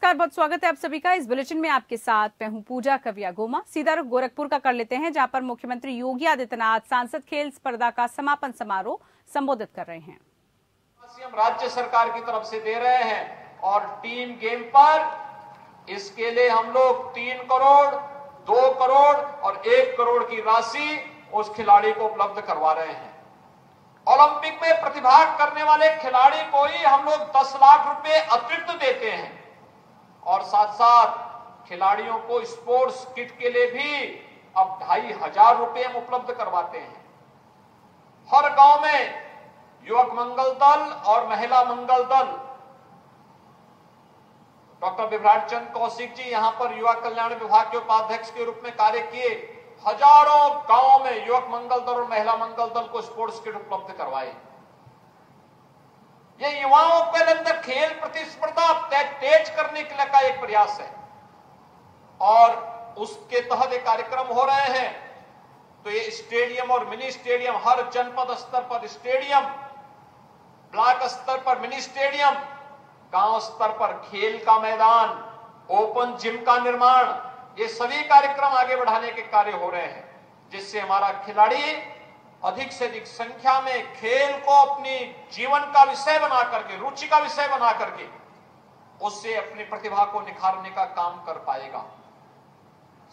नमस्कार, बहुत स्वागत है आप सभी का इस बुलेटिन में। आपके साथ मैं हूं पूजा कविया गोमा। सीधा रुख गोरखपुर का कर लेते हैं, जहां पर मुख्यमंत्री योगी आदित्यनाथ सांसद खेल स्पर्धा का समापन समारोह संबोधित कर रहे हैं। हम राज्य सरकार की तरफ से दे रहे हैं और टीम गेम पर इसके लिए हम लोग 3 करोड़, 2 करोड़ और 1 करोड़ की राशि उस खिलाड़ी को उपलब्ध करवा रहे हैं। ओलंपिक में प्रतिभाग करने वाले खिलाड़ी को ही हम लोग 10 लाख रुपए अतिरिक्त देते हैं और साथ साथ खिलाड़ियों को स्पोर्ट्स किट के लिए भी अब 2500 रुपए हम उपलब्ध करवाते हैं। हर गांव में युवक मंगल दल और महिला मंगल दल, डॉक्टर विभ्राट चंद्र कौशिक जी यहां पर युवा कल्याण विभाग के उपाध्यक्ष के रूप में कार्य किए। हजारों गांवों में युवक मंगल दल और महिला मंगल दल को स्पोर्ट्स किट उपलब्ध करवाए। ये युवाओं के अंदर खेल प्रतिस्पर्धा तेज करने के लिए का एक प्रयास है और उसके तहत एक कार्यक्रम हो रहे हैं। तो ये स्टेडियम और मिनी स्टेडियम, हर जनपद स्तर पर स्टेडियम, ब्लॉक स्तर पर मिनी स्टेडियम, गांव स्तर पर खेल का मैदान, ओपन जिम का निर्माण, ये सभी कार्यक्रम आगे बढ़ाने के कार्य हो रहे हैं, जिससे हमारा खिलाड़ी अधिक से अधिक संख्या में खेल को अपनी जीवन का विषय बना करके, रुचि का विषय बना करके उससे अपनी प्रतिभा को निखारने का काम कर पाएगा।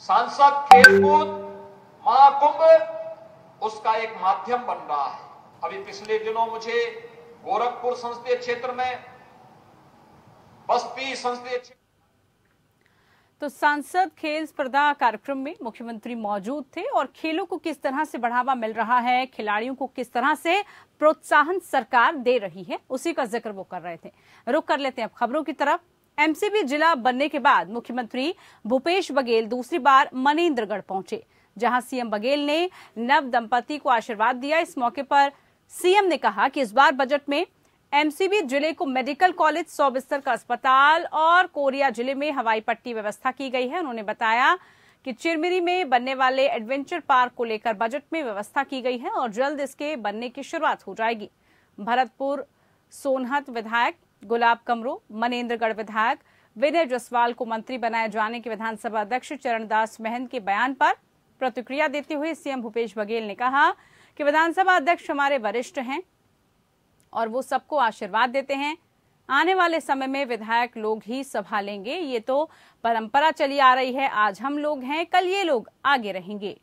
सांसद खेलकूद महाकुंभ उसका एक माध्यम बन रहा है। अभी पिछले दिनों मुझे गोरखपुर संसदीय क्षेत्र में, बस्ती संसदीय क्षेत्र, तो सांसद खेल स्पर्धा कार्यक्रम में मुख्यमंत्री मौजूद थे और खेलों को किस तरह से बढ़ावा मिल रहा है, खिलाड़ियों को किस तरह से प्रोत्साहन सरकार दे रही है, उसी का जिक्र वो कर रहे थे। रुख कर लेते हैं अब खबरों की तरफ। एमसीबी जिला बनने के बाद मुख्यमंत्री भूपेश बघेल दूसरी बार मनेन्द्रगढ़ पहुंचे, जहां सीएम बघेल ने नव दंपति को आशीर्वाद दिया। इस मौके पर सीएम ने कहा कि इस बार बजट में एमसीबी जिले को मेडिकल कॉलेज, 100 बिस्तर का अस्पताल और कोरिया जिले में हवाई पट्टी व्यवस्था की गई है। उन्होंने बताया कि चिरमिरी में बनने वाले एडवेंचर पार्क को लेकर बजट में व्यवस्था की गई है और जल्द इसके बनने की शुरुआत हो जाएगी। भरतपुर सोनहत विधायक गुलाब कमरो, मनेन्द्रगढ़ विधायक विनय जसवाल को मंत्री बनाए जाने के विधानसभा अध्यक्ष चरणदास महंत के बयान पर प्रतिक्रिया देते हुए सीएम भूपेश बघेल ने कहा कि विधानसभा अध्यक्ष हमारे वरिष्ठ हैं और वो सबको आशीर्वाद देते हैं। आने वाले समय में विधायक लोग ही संभालेंगे, ये तो परंपरा चली आ रही है। आज हम लोग हैं, कल ये लोग आगे रहेंगे।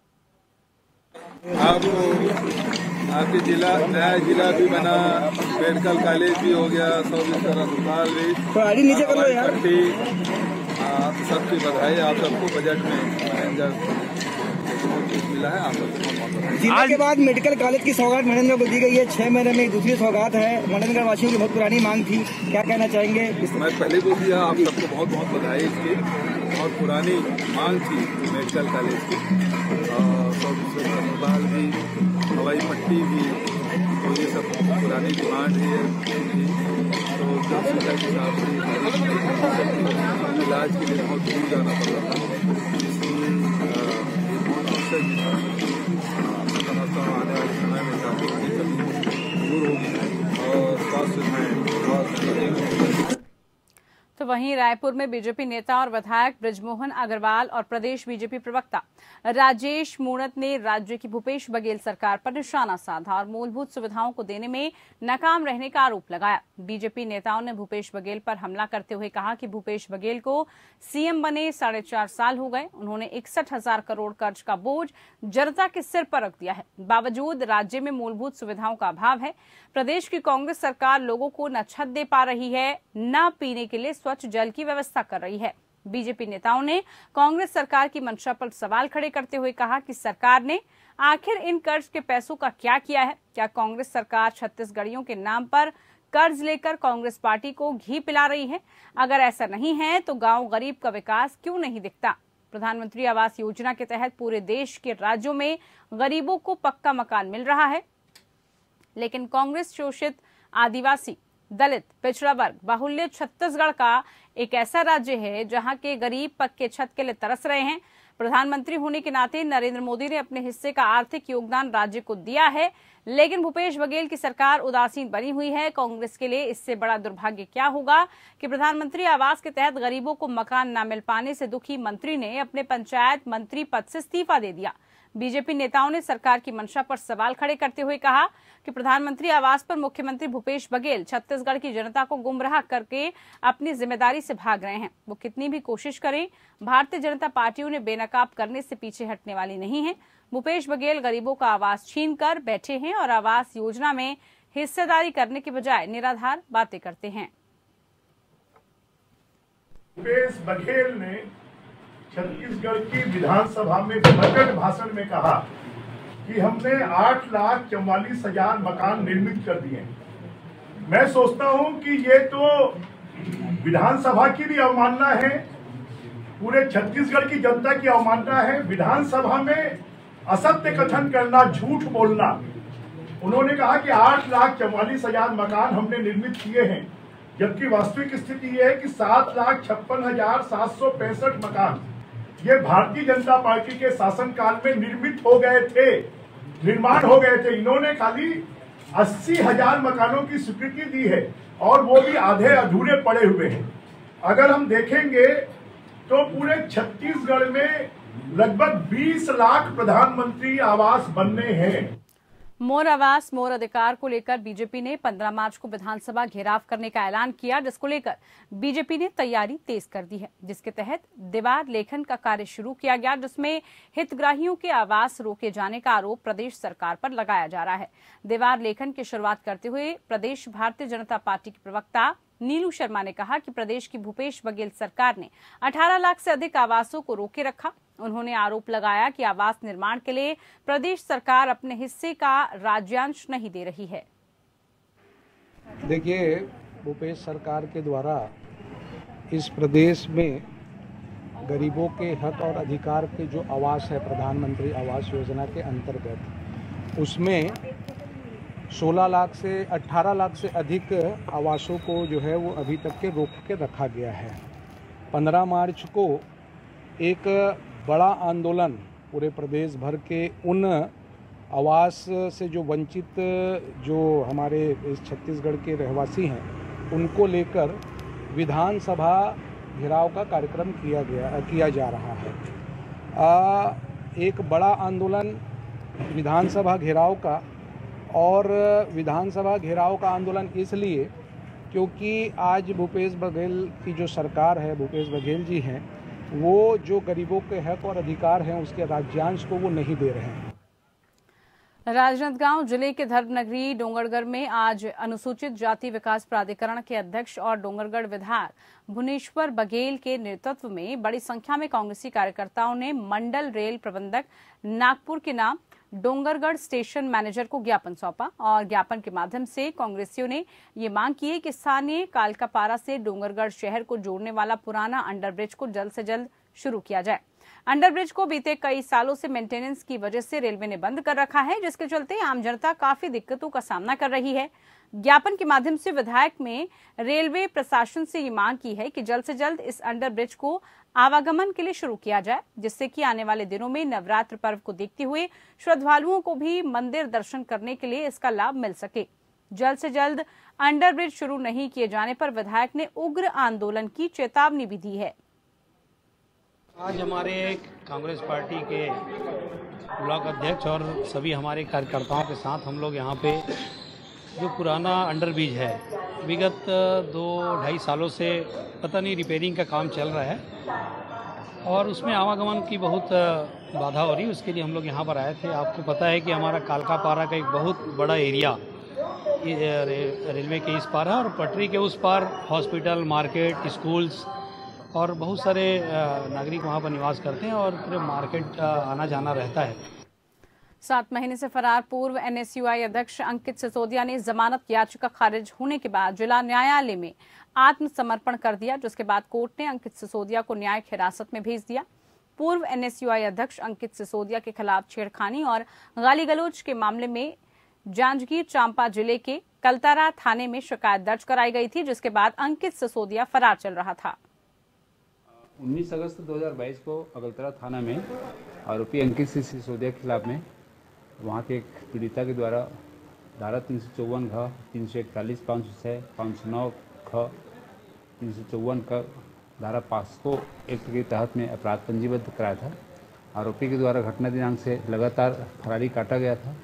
आपके जिला, नया जिला भी बना, मेडिकल कॉलेज भी हो गया, 100 बिस्तर अस्पताल भी, नीचे कर लो यार। आप सबकी बधाई। आप सबको बजट में मिला है। आप जिले के बाद मेडिकल कॉलेज की सौगात मनेन्द्रगढ़ को दी गई है। 6 महीने में दूसरी सौगात है। मनेन्द्रगढ़ वासियों की बहुत पुरानी मांग थी, क्या कहना चाहेंगे? मैं पहले बोल दिया, आप सबको बहुत बहुत बधाई इसकी। और पुरानी मांग थी मेडिकल कॉलेज की, 100 बिस्तर अस्पताल भी, हवाई पट्टी भी, तो ये सब पुरानी डिमांड है। तो जब सुविधा के हिसाब से इलाज के लिए बहुत दूर जाना पड़ रहा था, आने वाले समय में काफी दूर होगी और स्वास्थ्य सुविधाएं बहुत। तो वहीं रायपुर में बीजेपी नेता और विधायक बृजमोहन अग्रवाल और प्रदेश बीजेपी प्रवक्ता राजेश मूणत ने राज्य की भूपेश बघेल सरकार पर निशाना साधा और मूलभूत सुविधाओं को देने में नाकाम रहने का आरोप लगाया। बीजेपी नेताओं ने भूपेश बघेल पर हमला करते हुए कहा कि भूपेश बघेल को सीएम बने 4.5 साल हो गए, उन्होंने 61,000 करोड़ कर्ज का बोझ जनता के सिर पर रख दिया है। बावजूद राज्य में मूलभूत सुविधाओं का अभाव है। प्रदेश की कांग्रेस सरकार लोगों को न छत दे पा रही है, न पीने के लिए स्वच्छ जल की व्यवस्था कर रही है। बीजेपी नेताओं ने कांग्रेस सरकार की मंशा पर सवाल खड़े करते हुए कहा कि सरकार ने आखिर इन कर्ज के पैसों का क्या किया है? क्या कांग्रेस सरकार छत्तीसगढ़ियों के नाम पर कर्ज लेकर कांग्रेस पार्टी को घी पिला रही है? अगर ऐसा नहीं है तो गांव गरीब का विकास क्यों नहीं दिखता? प्रधानमंत्री आवास योजना के तहत पूरे देश के राज्यों में गरीबों को पक्का मकान मिल रहा है, लेकिन कांग्रेस शोषित आदिवासी, दलित, पिछड़ा वर्ग बाहुल्य छत्तीसगढ़ का एक ऐसा राज्य है जहां के गरीब पक्के छत के लिए तरस रहे हैं। प्रधानमंत्री होने के नाते नरेंद्र मोदी ने अपने हिस्से का आर्थिक योगदान राज्य को दिया है, लेकिन भूपेश बघेल की सरकार उदासीन बनी हुई है। कांग्रेस के लिए इससे बड़ा दुर्भाग्य क्या होगा कि प्रधानमंत्री आवास के तहत गरीबों को मकान न मिल पाने से दुखी मंत्री ने अपने पंचायत मंत्री पद से इस्तीफा दे दिया। बीजेपी नेताओं ने सरकार की मंशा पर सवाल खड़े करते हुए कहा कि प्रधानमंत्री आवास पर मुख्यमंत्री भूपेश बघेल छत्तीसगढ़ की जनता को गुमराह करके अपनी जिम्मेदारी से भाग रहे हैं। वो कितनी भी कोशिश करें, भारतीय जनता पार्टी उन्हें बेनकाब करने से पीछे हटने वाली नहीं है। भूपेश बघेल गरीबों का आवास छीनकर बैठे हैं और आवास योजना में हिस्सेदारी करने के बजाय निराधार बातें करते हैं। भूपेश बघेल ने छत्तीसगढ़ की विधानसभा में बजट भाषण में कहा कि हमने 8,44,000 मकान निर्मित कर दिए। मैं सोचता हूं कि ये तो विधानसभा की भी अवमानना है, पूरे छत्तीसगढ़ की जनता की अवमानना है। विधानसभा में असत्य कथन करना, झूठ बोलना। उन्होंने कहा कि 8,44,000 मकान हमने निर्मित किए हैं, जबकि वास्तविक स्थिति यह है कि 7,56,765 मकान ये भारतीय जनता पार्टी के शासनकाल में निर्मित हो गए थे, निर्माण हो गए थे। इन्होंने खाली 80,000 मकानों की स्वीकृति दी है और वो भी आधे अधूरे पड़े हुए हैं। अगर हम देखेंगे तो पूरे छत्तीसगढ़ में लगभग 20 लाख प्रधानमंत्री आवास बनने हैं। मोर आवास मोर अधिकार को लेकर बीजेपी ने 15 मार्च को विधानसभा घेराव करने का ऐलान किया, जिसको लेकर बीजेपी ने तैयारी तेज कर दी है, जिसके तहत दीवार लेखन का कार्य शुरू किया गया, जिसमें हितग्राहियों के आवास रोके जाने का आरोप प्रदेश सरकार पर लगाया जा रहा है। दीवार लेखन की शुरुआत करते हुए प्रदेश भारतीय जनता पार्टी के प्रवक्ता नीलू शर्मा ने कहा कि प्रदेश की भूपेश बघेल सरकार ने 18 लाख से अधिक आवासों को रोके रखा। उन्होंने आरोप लगाया कि आवास निर्माण के लिए प्रदेश सरकार अपने हिस्से का राज्यांश नहीं दे रही है। देखिए, भूपेश सरकार के द्वारा इस प्रदेश में गरीबों के हक और अधिकार के जो आवास है प्रधानमंत्री आवास योजना के अंतर्गत, उसमें 16 लाख से 18 लाख से अधिक आवासों को जो है वो अभी तक के रोक के रखा गया है। 15 मार्च को एक बड़ा आंदोलन पूरे प्रदेश भर के उन आवास से जो वंचित जो हमारे इस छत्तीसगढ़ के रहवासी हैं उनको लेकर विधानसभा घेराव का कार्यक्रम किया जा रहा है। एक बड़ा आंदोलन विधानसभा घेराव का, और विधानसभा घेराव का आंदोलन इसलिए क्योंकि आज भूपेश बघेल की जो सरकार है, भूपेश बघेल जी हैं, वो जो गरीबों के हक और अधिकार हैं उसके राज्यांश को वो नहीं दे रहे हैं। राजनांदगांव जिले के धर्मनगरी डोंगरगढ़ में आज अनुसूचित जाति विकास प्राधिकरण के अध्यक्ष और डोंगरगढ़ विधायक भुवनेश्वर बघेल के नेतृत्व में बड़ी संख्या में कांग्रेसी कार्यकर्ताओं ने मंडल रेल प्रबंधक नागपुर के नाम डोंगरगढ़ स्टेशन मैनेजर को ज्ञापन सौंपा और ज्ञापन के माध्यम से कांग्रेसियों ने ये मांग की है कि स्थानीय कालकापारा से डोंगरगढ़ शहर को जोड़ने वाला पुराना अंडरब्रिज को जल्द से जल्द शुरू किया जाए। अंडरब्रिज को बीते कई सालों से मेंटेनेंस की वजह से रेलवे ने बंद कर रखा है, जिसके चलते आम जनता काफी दिक्कतों का सामना कर रही है। ज्ञापन के माध्यम से विधायक में रेलवे प्रशासन से ये मांग की है कि जल्द से जल्द इस अंडरब्रिज को आवागमन के लिए शुरू किया जाए, जिससे कि आने वाले दिनों में नवरात्र पर्व को देखते हुए श्रद्धालुओं को भी मंदिर दर्शन करने के लिए इसका लाभ मिल सके। जल्द से जल्द अंडरब्रिज शुरू नहीं किए जाने पर विधायक ने उग्र आंदोलन की चेतावनी भी दी है। आज हमारे कांग्रेस पार्टी के ब्लॉक अध्यक्ष और सभी हमारे कार्यकर्ताओं के साथ हम लोग यहाँ पे जो पुराना अंडरब्रिज है, विगत 2-2.5 सालों से पता नहीं रिपेयरिंग का काम चल रहा है और उसमें आवागमन की बहुत बाधा हो रही है। उसके लिए हम लोग यहाँ पर आए थे। आपको पता है कि हमारा कालकापारा का एक बहुत बड़ा एरिया रेलवे के इस पार है और पटरी के उस पार हॉस्पिटल, मार्केट, स्कूल्स और बहुत सारे नागरिक वहाँ पर निवास करते हैं और पूरे मार्केट आना जाना रहता है। 7 महीने से फरार पूर्व एनएसयूआई अध्यक्ष अंकित सिसोदिया ने जमानत याचिका खारिज होने के बाद जिला न्यायालय में आत्मसमर्पण कर दिया, जिसके बाद कोर्ट ने अंकित सिसोदिया को न्यायिक हिरासत में भेज दिया। पूर्व एनएसयूआई अध्यक्ष अंकित सिसोदिया के खिलाफ छेड़खानी और गाली गलौज के मामले में जांजगीर चांपा जिले के कलतारा थाने में शिकायत दर्ज कराई गई थी, जिसके बाद अंकित सिसोदिया फरार चल रहा था। 19 अगस्त 2022 को अगलतरा थाना में आरोपी अंकित सिसोदिया के खिलाफ में वहाँ के एक पीड़िता के द्वारा धारा 354 घ, 341 506, 509 ख, 354 क, धारा 500 एक्ट के तहत में अपराध पंजीबद्ध कराया था। आरोपी के द्वारा घटना दिनांक से लगातार फरारी काटा गया था।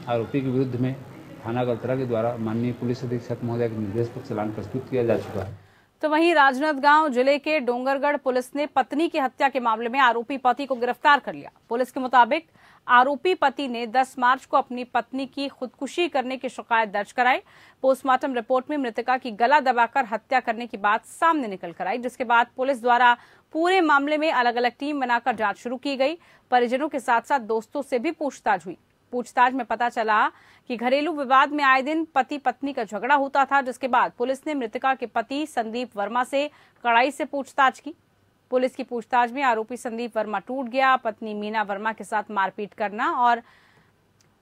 आरोपी के विरुद्ध में थाना गलतरा के द्वारा माननीय पुलिस अधीक्षक महोदय के निर्देश पर चालान प्रस्तुत किया जा चुका है। तो वहीं राजनांदगांव जिले के डोंगरगढ़ पुलिस ने पत्नी की हत्या के मामले में आरोपी पति को गिरफ्तार कर लिया। पुलिस के मुताबिक आरोपी पति ने 10 मार्च को अपनी पत्नी की खुदकुशी करने की शिकायत दर्ज कराई। पोस्टमार्टम रिपोर्ट में मृतका की गला दबाकर हत्या करने की बात सामने निकल कर आई, जिसके बाद पुलिस द्वारा पूरे मामले में अलग अलग टीम बनाकर जांच शुरू की गई। परिजनों के साथ साथ दोस्तों से भी पूछताछ हुई। पूछताछ में पता चला कि घरेलू विवाद में आए दिन पति पत्नी का झगड़ा होता था, जिसके बाद पुलिस ने मृतका के पति संदीप वर्मा से कड़ाई से पूछताछ की। पुलिस की पूछताछ में आरोपी संदीप वर्मा टूट गया। पत्नी मीना वर्मा के साथ मारपीट करना और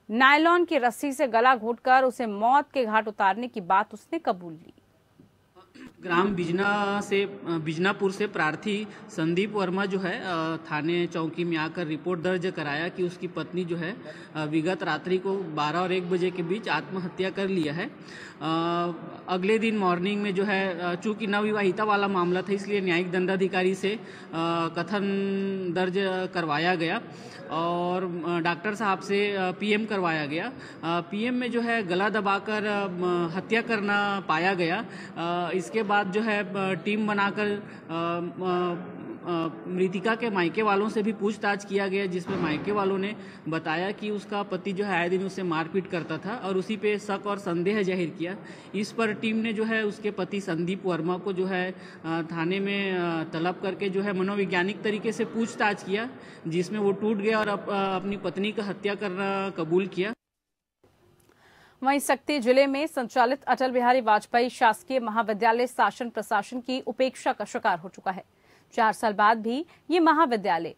नायलॉन की रस्सी से गला घोंटकर उसे मौत के घाट उतारने की बात उसने कबूल ली। ग्राम बिजनापुर से प्रार्थी संदीप वर्मा जो है थाने चौकी में आकर रिपोर्ट दर्ज कराया कि उसकी पत्नी जो है विगत रात्रि को 12 और 1 बजे के बीच आत्महत्या कर लिया है। अगले दिन मॉर्निंग में जो है चूंकि नवविवाहिता वाला मामला था, इसलिए न्यायिक दंडाधिकारी से कथन दर्ज करवाया गया और डॉक्टर साहब से पीएम करवाया गया। पीएम में जो है गला दबाकर हत्या करना पाया गया। इसके बाद जो है टीम बनाकर मृतिका के मायके वालों से भी पूछताछ किया गया, जिसमें मायके वालों ने बताया कि उसका पति जो है आए दिन उससे मारपीट करता था और उसी पे शक और संदेह जाहिर किया। इस पर टीम ने जो है उसके पति संदीप वर्मा को जो है थाने में तलब करके जो है मनोवैज्ञानिक तरीके से पूछताछ किया, जिसमें वो टूट गया और अपनी पत्नी का हत्या करना कबूल किया। वहीं सक्ती जिले में संचालित अटल बिहारी वाजपेयी शासकीय महाविद्यालय शासन प्रशासन की उपेक्षा का शिकार हो चुका है। 4 साल बाद भी ये महाविद्यालय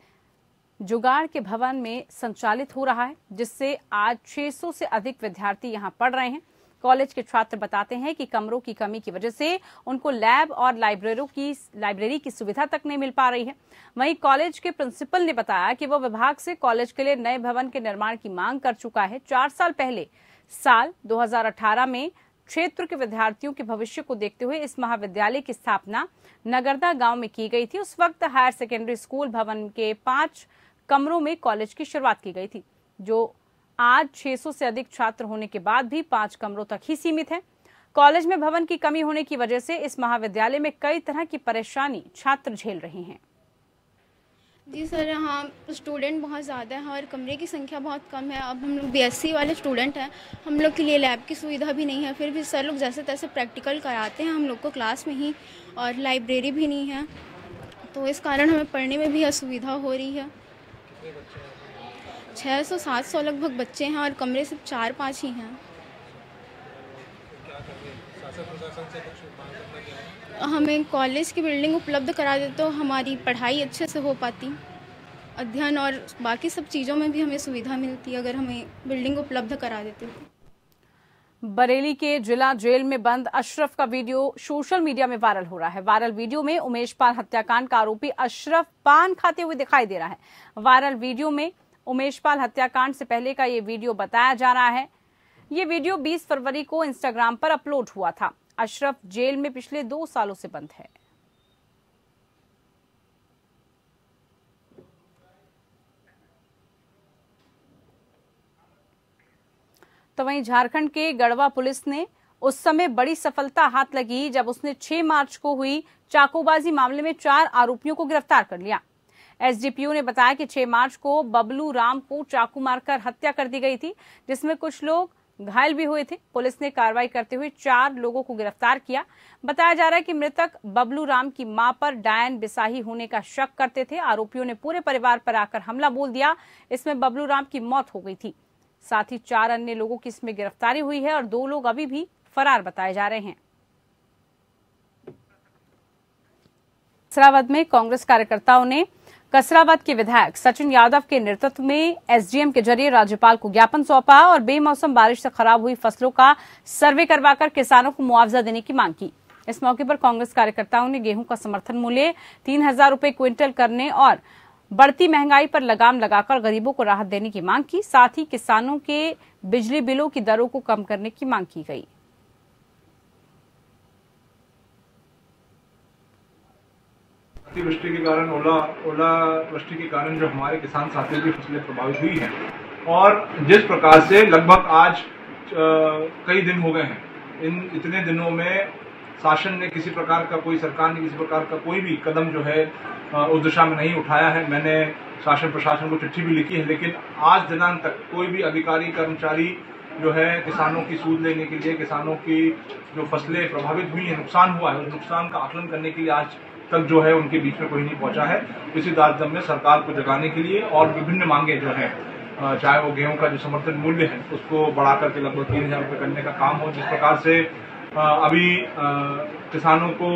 जुगाड़ के भवन में संचालित हो रहा है, जिससे आज 600 से अधिक विद्यार्थी यहां पढ़ रहे हैं। कॉलेज के छात्र बताते हैं कि कमरों की कमी की वजह से उनको लैब और लाइब्रेरी की सुविधा तक नहीं मिल पा रही है। वहीं कॉलेज के प्रिंसिपल ने बताया कि वो विभाग से कॉलेज के लिए नए भवन के निर्माण की मांग कर चुका है। 4 साल पहले साल 2018 में क्षेत्र के विद्यार्थियों के भविष्य को देखते हुए इस महाविद्यालय की स्थापना नगरदा गांव में की गई थी। उस वक्त हायर सेकेंडरी स्कूल भवन के 5 कमरों में कॉलेज की शुरुआत की गई थी, जो आज 600 से अधिक छात्र होने के बाद भी 5 कमरों तक ही सीमित है। कॉलेज में भवन की कमी होने की वजह से इस महाविद्यालय में कई तरह की परेशानी छात्र झेल रहे हैं। जी सर, यहाँ स्टूडेंट बहुत ज़्यादा है और कमरे की संख्या बहुत कम है। अब हम लोग बीएससी वाले स्टूडेंट हैं, हम लोग के लिए लैब की सुविधा भी नहीं है। फिर भी सर लोग जैसे तैसे प्रैक्टिकल कराते हैं हम लोग को क्लास में ही, और लाइब्रेरी भी नहीं है, तो इस कारण हमें पढ़ने में भी असुविधा हो रही है। 600-700 लगभग बच्चे हैं और कमरे सिर्फ 4-5 ही हैं। हमें कॉलेज की बिल्डिंग उपलब्ध करा दे तो हमारी पढ़ाई अच्छे से हो पाती, अध्ययन और बाकी सब चीज़ों में भी हमें सुविधा मिलती अगर हमें बिल्डिंग उपलब्ध करा देते। बरेली के जिला जेल में बंद अशरफ का वीडियो सोशल मीडिया में वायरल हो रहा है। वायरल वीडियो में उमेश पाल हत्याकांड का आरोपी अशरफ पान खाते हुए दिखाई दे रहा है। वायरल वीडियो में उमेश पाल हत्याकांड से पहले का ये वीडियो बताया जा रहा है। ये वीडियो 20 फरवरी को इंस्टाग्राम पर अपलोड हुआ था। अशरफ जेल में पिछले 2 सालों से बंद है। तो वहीं झारखंड के गढ़वा पुलिस ने उस समय बड़ी सफलता हाथ लगी जब उसने 6 मार्च को हुई चाकूबाजी मामले में 4 आरोपियों को गिरफ्तार कर लिया। एसडीपीओ ने बताया कि 6 मार्च को बबलू राम को चाकू मारकर हत्या कर दी गई थी, जिसमें कुछ लोग घायल भी हुए थे। पुलिस ने कार्रवाई करते हुए 4 लोगों को गिरफ्तार किया। बताया जा रहा है कि मृतक बबलू राम की मां पर डायन बिसाही होने का शक करते थे। आरोपियों ने पूरे परिवार पर आकर हमला बोल दिया। इसमें बबलू राम की मौत हो गई थी। साथ ही 4 अन्य लोगों की इसमें गिरफ्तारी हुई है और 2 लोग अभी भी फरार बताए जा रहे हैं। कसरावद में कांग्रेस कार्यकर्ताओं ने कसरावद के विधायक सचिन यादव के नेतृत्व में एसडीएम के जरिए राज्यपाल को ज्ञापन सौंपा और बेमौसम बारिश से खराब हुई फसलों का सर्वे करवाकर किसानों को मुआवजा देने की मांग की। इस मौके पर कांग्रेस कार्यकर्ताओं ने गेहूं का समर्थन मूल्य 3000 रुपए क्विंटल करने और बढ़ती महंगाई पर लगाम लगाकर गरीबों को राहत देने की मांग की। साथ ही किसानों के बिजली बिलों की दरों को कम करने की मांग की गई। अतिवृष्टि के कारण ओलावृष्टि के कारण जो हमारे किसान साथियों की फसलें प्रभावित हुई हैं और जिस प्रकार से लगभग आज कई दिन हो गए हैं, इतने दिनों में शासन ने किसी प्रकार का सरकार ने किसी प्रकार का कोई भी कदम जो है उस दिशा में नहीं उठाया है। मैंने शासन प्रशासन को चिट्ठी भी लिखी है, लेकिन आज दिनांक तक कोई भी अधिकारी कर्मचारी जो है किसानों की सूद लेने के लिए, किसानों की जो फसलें प्रभावित हुई है, नुकसान हुआ है, उस नुकसान का आकलन करने के लिए आज तक जो है उनके बीच में कोई नहीं पहुंचा है। इसी तारतम्य में सरकार को जगाने के लिए और विभिन्न मांगे जो है, चाहे वो गेहूं का जो समर्थन मूल्य है उसको बढ़ा करके लगभग 3,000 रुपये करने का काम हो, जिस प्रकार से अभी किसानों को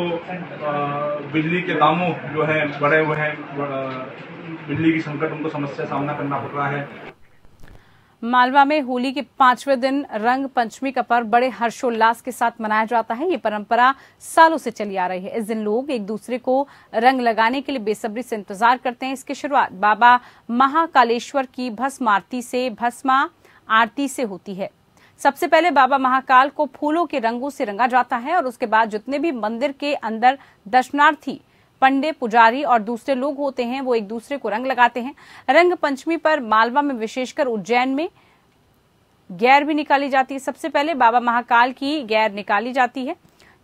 बिजली के दामों जो है बढ़े हुए हैं, बिजली की संकट उनको समस्या सामना करना पड़ रहा है। मालवा में होली के 5वें दिन रंग पंचमी का पर्व बड़े हर्षोल्लास के साथ मनाया जाता है। ये परंपरा सालों से चली आ रही है। इस दिन लोग एक दूसरे को रंग लगाने के लिए बेसब्री से इंतजार करते हैं। इसकी शुरुआत बाबा महाकालेश्वर की भस्म आरती से होती है। सबसे पहले बाबा महाकाल को फूलों के रंगों से रंगा जाता है और उसके बाद जितने भी मंदिर के अंदर दर्शनार्थी, पंडित, पुजारी और दूसरे लोग होते हैं वो एक दूसरे को रंग लगाते हैं। रंग पंचमी पर मालवा में, विशेषकर उज्जैन में, गैर भी निकाली जाती है। सबसे पहले बाबा महाकाल की गैर निकाली जाती है,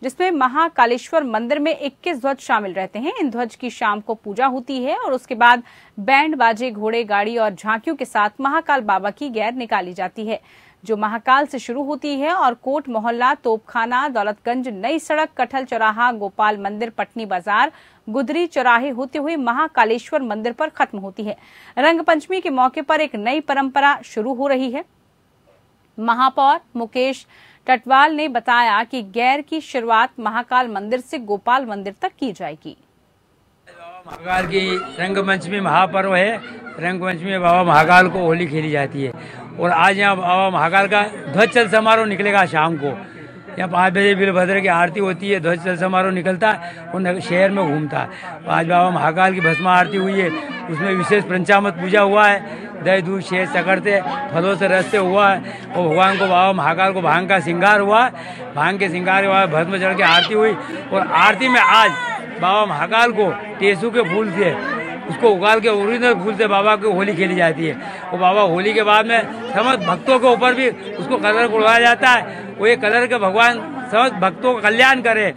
जिसमें महाकालेश्वर मंदिर में 21 ध्वज शामिल रहते हैं। इन ध्वज की शाम को पूजा होती है और उसके बाद बैंड बाजे, घोड़े गाड़ी और झांकियों के साथ महाकाल बाबा की गैर निकाली जाती है, जो महाकाल से शुरू होती है और कोट मोहल्ला, तोपखाना, दौलतगंज, नई सड़क, कटहल चौराहा, गोपाल मंदिर, पटनी बाजार, गुदरी चौराहे होते हुए महाकालेश्वर मंदिर पर खत्म होती है। रंग पंचमी के मौके पर एक नई परंपरा शुरू हो रही है। महापौर मुकेश टटवाल ने बताया कि गैर की शुरुआत महाकाल मंदिर से गोपाल मंदिर तक की जाएगी। महाकाल की रंग पंचमी महापर्व है। रंग पंचमी में बाबा महाकाल को होली खेली जाती है और आज यहाँ बाबा महाकाल का ध्वज चल समारोह निकलेगा। शाम को यहाँ 5 बजे वीरभद्र की आरती होती है, ध्वज चल समारोह निकलता है और शहर में घूमता है। आज बाबा महाकाल की भस्म आरती हुई है, उसमें विशेष पंचामृत पूजा हुआ है। दही दूध शहद शक्कर से, फलों से, रस से हुआ है और भगवान को, बाबा महाकाल को भांग का श्रृंगार हुआ। भांग के श्रृंगार के बाद भस्म चढ़ के आरती हुई और आरती में आज बाबा महाकाल को टेसू के फूल से, उसको उगाल के ओरिजिनल फूल से बाबा की होली खेली जाती है। और बाबा होली के बाद में समस्त भक्तों के ऊपर भी उसको कलर उड़ाया जाता है। वो ये कलर के भगवान समस्त भक्तों का कल्याण करे।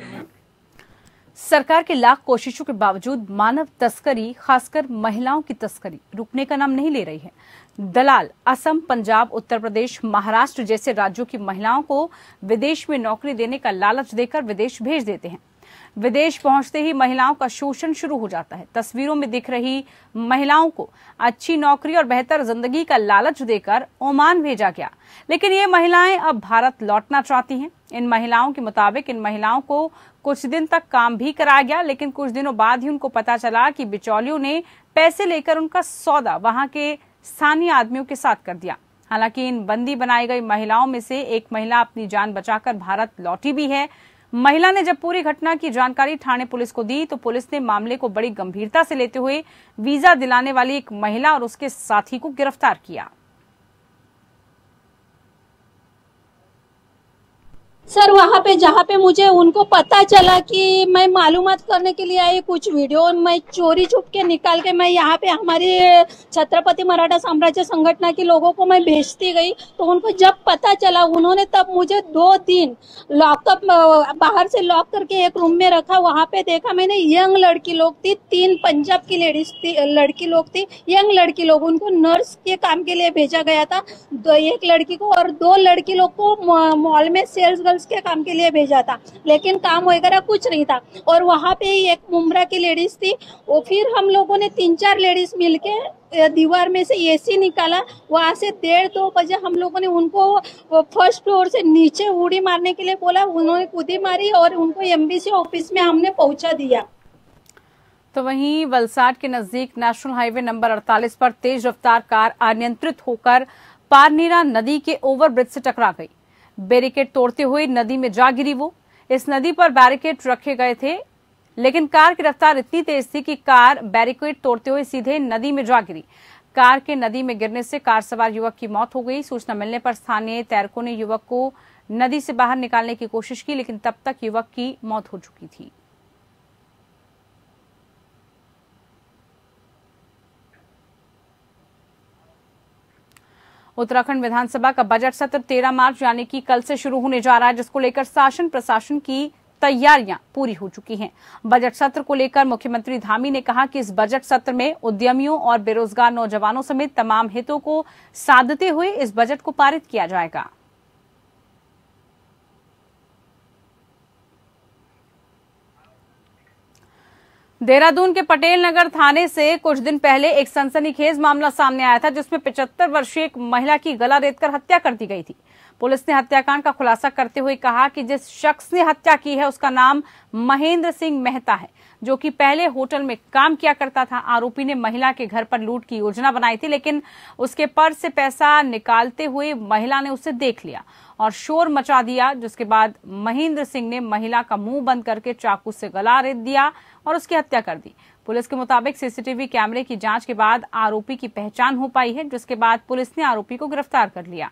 सरकार के लाख कोशिशों के बावजूद मानव तस्करी, खासकर महिलाओं की तस्करी, रुकने का नाम नहीं ले रही है। दलाल असम, पंजाब, उत्तर प्रदेश, महाराष्ट्र जैसे राज्यों की महिलाओं को विदेश में नौकरी देने का लालच देकर विदेश भेज देते हैं। विदेश पहुंचते ही महिलाओं का शोषण शुरू हो जाता है। तस्वीरों में दिख रही महिलाओं को अच्छी नौकरी और बेहतर जिंदगी का लालच देकर ओमान भेजा गया, लेकिन ये महिलाएं अब भारत लौटना चाहती हैं। इन महिलाओं के मुताबिक इन महिलाओं को कुछ दिन तक काम भी कराया गया, लेकिन कुछ दिनों बाद ही उनको पता चला कि बिचौलियों ने पैसे लेकर उनका सौदा वहां के स्थानीय आदमियों के साथ कर दिया। हालांकि इन बंदी बनाई गई महिलाओं में से एक महिला अपनी जान बचाकर भारत लौटी भी है। महिला ने जब पूरी घटना की जानकारी थाने पुलिस को दी तो पुलिस ने मामले को बड़ी गंभीरता से लेते हुए वीजा दिलाने वाली एक महिला और उसके साथी को गिरफ्तार किया। सर वहाँ पे जहाँ पे मुझे उनको पता चला कि मैं मालूमात करने के लिए आई, कुछ वीडियो मैं चोरी छुप के निकाल के मैं यहाँ पे हमारे छत्रपति मराठा साम्राज्य संगठन के लोगों को मैं भेजती गई। तो उनको जब पता चला उन्होंने तब मुझे 2 दिन लॉकअप बाहर से लॉक करके एक रूम में रखा। वहाँ पे देखा मैंने यंग लड़की लोग थी, 3 पंजाब की लेडीज थी, लड़की लोग थी, यंग लड़की लोग, उनको नर्स के काम के लिए भेजा गया था। 1 लड़की को और 2 लड़की लोग को मॉल में सेल्स गर्ल्स के काम के लिए भेजा था, लेकिन काम वगैरह कुछ नहीं था। और वहाँ पे एक मुमरा की लेडीज थी, और फिर हम लोगों ने 3-4 लेडीज मिलके दीवार में से एसी निकाला। वहाँ से 1:30-2 बजे हम लोगों ने उनको फर्स्ट फ्लोर से नीचे उड़ी मारने के लिए बोला, उन्होंने कूदी मारी और उनको एमबीसी ऑफिस में हमने पहुंचा दिया। तो वहीं वलसाड के नजदीक नेशनल हाईवे नंबर 48 पर तेज रफ्तार कार अनियंत्रित होकर पारनीरा नदी के ओवरब्रिज से टकरा गई। बैरिकेड तोड़ते हुए नदी में जा गिरी वो। इस नदी पर बैरिकेड रखे गए थे, लेकिन कार की रफ्तार इतनी तेज थी कि कार बैरिकेड तोड़ते हुए सीधे नदी में जा गिरी। कार के नदी में गिरने से कार सवार युवक की मौत हो गई। सूचना मिलने पर स्थानीय तैरकों ने युवक को नदी से बाहर निकालने की कोशिश की, लेकिन तब तक युवक की मौत हो चुकी थी। उत्तराखंड विधानसभा का बजट सत्र 13 मार्च यानी कि कल से शुरू होने जा रहा है, जिसको लेकर शासन प्रशासन की तैयारियां पूरी हो चुकी हैं। बजट सत्र को लेकर मुख्यमंत्री धामी ने कहा कि इस बजट सत्र में उद्यमियों और बेरोजगार नौजवानों समेत तमाम हितों को साधते हुए इस बजट को पारित किया जाएगा। देहरादून के पटेल नगर थाने से कुछ दिन पहले एक सनसनीखेज मामला सामने आया था, जिसमें 75 वर्षीय एक महिला की गला रेतकर हत्या कर दी गई थी। पुलिस ने हत्याकांड का खुलासा करते हुए कहा कि जिस शख्स ने हत्या की है उसका नाम महेंद्र सिंह मेहता है, जो कि पहले होटल में काम किया करता था। आरोपी ने महिला के घर पर लूट की योजना बनाई थी, लेकिन उसके पर्स से पैसा निकालते हुए महिला ने उसे देख लिया और शोर मचा दिया, जिसके बाद महेंद्र सिंह ने महिला का मुंह बंद करके चाकू से गला रेत दिया और उसकी हत्या कर दी। पुलिस के मुताबिक सीसीटीवी कैमरे की जांच के बाद आरोपी की पहचान हो पाई है, जिसके बाद पुलिस ने आरोपी को गिरफ्तार कर लिया।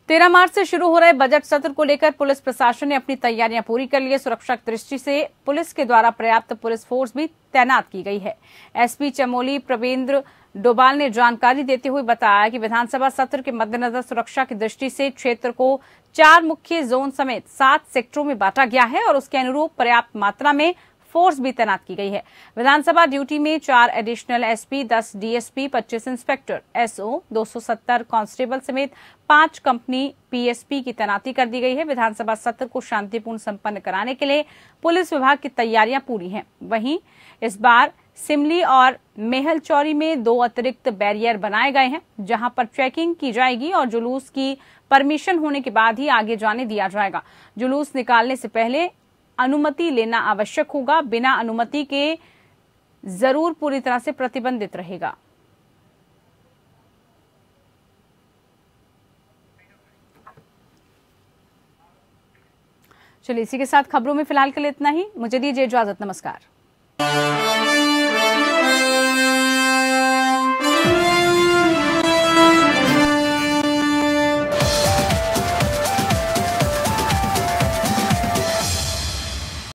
13 मार्च से शुरू हो रहे बजट सत्र को लेकर पुलिस प्रशासन ने अपनी तैयारियां पूरी कर ली है। सुरक्षा की दृष्टि से पुलिस के द्वारा पर्याप्त पुलिस फोर्स भी तैनात की गई है। एसपी चमोली प्रवेंद्र डोभाल ने जानकारी देते हुए बताया कि विधानसभा सत्र के मद्देनजर सुरक्षा की दृष्टि से क्षेत्र को 4 मुख्य जोन समेत 7 सेक्टरों में बांटा गया है और उसके अनुरूप पर्याप्त मात्रा में फोर्स भी तैनात की गई है। विधानसभा ड्यूटी में 4 additional SP, 10 DSP, 25 inspector, SO, 270 constable समेत 5 कंपनी पीएसपी की तैनाती कर दी गई है। विधानसभा सत्र को शांतिपूर्ण संपन्न कराने के लिए पुलिस विभाग की तैयारियां पूरी हैं। वहीं इस बार सिमली और मेहलचौरी में 2 अतिरिक्त बैरियर बनाए गए हैं, जहां पर चेकिंग की जाएगी और जुलूस की परमिशन होने के बाद ही आगे जाने दिया जाएगा। जुलूस निकालने से पहले अनुमति लेना आवश्यक होगा। बिना अनुमति के जरूर पूरी तरह से प्रतिबंधित रहेगा। चलिए, इसी के साथ खबरों में फिलहाल के लिए इतना ही। मुझे दीजिए इजाजत। नमस्कार।